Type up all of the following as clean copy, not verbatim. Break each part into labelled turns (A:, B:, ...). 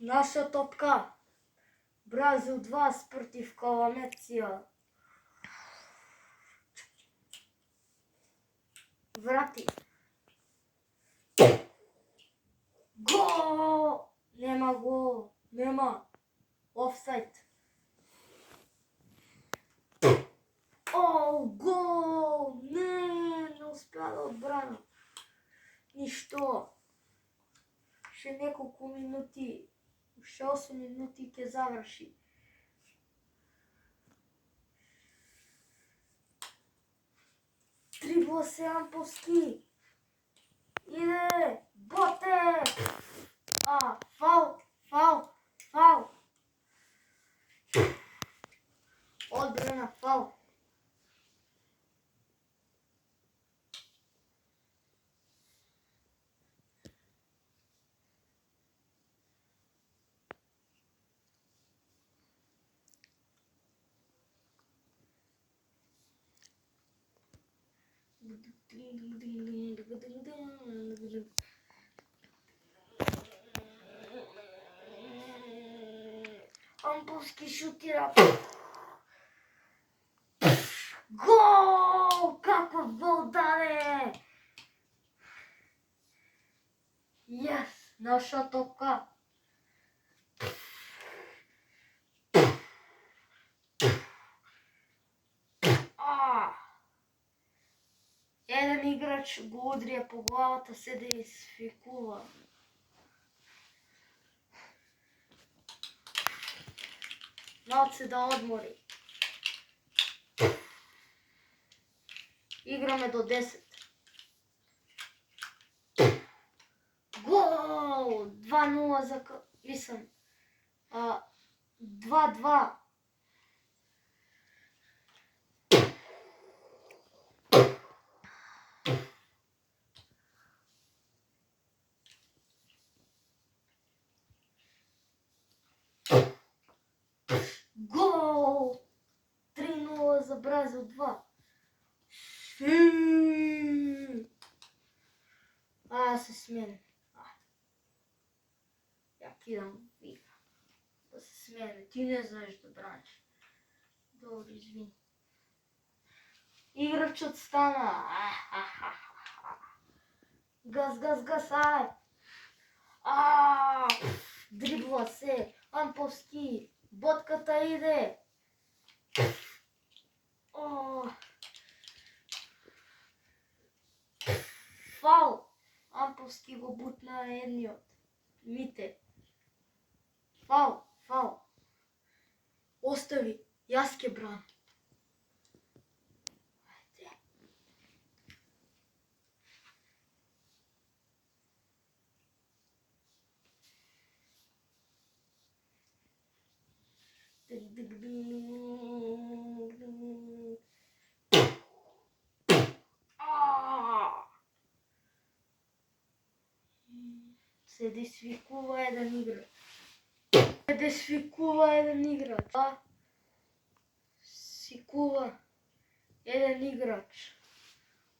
A: Наша топка. Бразил 2 против Каламеција. Врати. Гол! Нема гол. Нема. Офсайд. О, гол! Не успеа да одбрана. Ништо. Ше неколку минути. Уште 8 минути ќе заврши. Дрибла се Амповски. Иде! Боте! Фаул! Одбрана, фаул. Амповски шутира. Гол! Каков гол даде! Јес! Наша топка. Еден играч го удрија по главата, се дисфикува. Малце се да одмори. Играме до 10. Гол! 2-0 за... Мислам... 2-2. Гол! 3-0 за Бразил 2. Се смени. Ја кидам вика. Да се смени. Ти не знаеш да браниш. Добро, извини. Играчот стана. Газ, ај. Дрибла се. Амповски. Ботката иде. Фаул. Амповски го бутна едниот. Мите. Фаул. Остави. Јас ке бран. Се дисфикува еден играч. Сикува еден играч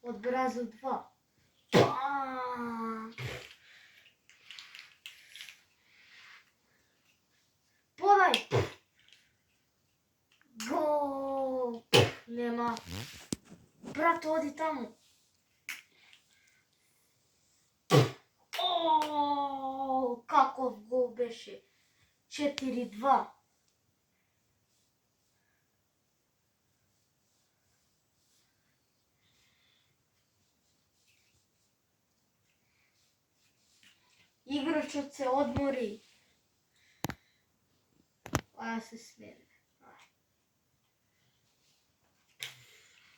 A: од Бразил 2. Подај! Гол! Нема. Брат, оди таму. Каков гол беше? 4-2. Играчот се одмори. Се смени.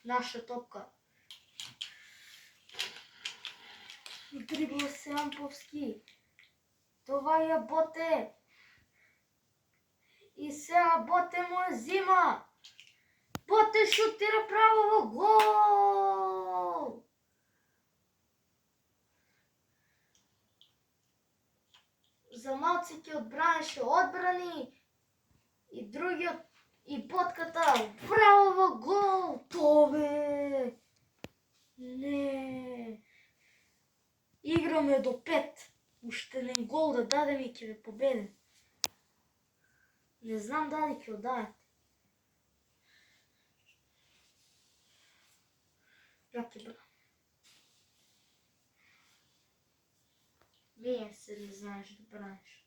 A: Наша топка. Дрибла се Амповски. Това е Боте. И сега Боте му зима. Боте шутира право во гол. За малце ќе одбранеше одбрани. И другиот, и ботката, право во гол. Тове. Не. Играме до 5. Уште еден гол да дадем и ќе ве победим. Не знам дали ќе оддаете. Јаке бра. Вие се не знаеш да браниш.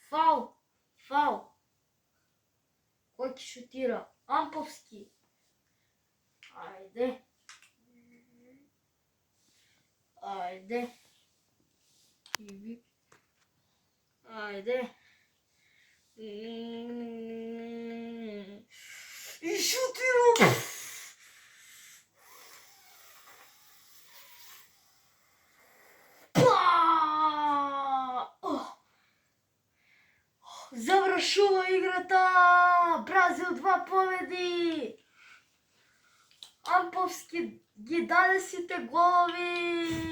A: Фаул! Фаул! Кој ќе шутира? Амповски! Ајде! Ајде! Ајде! И шутира! Завршува играта! Бразил 2 победи! Амповски ги даде сите голови!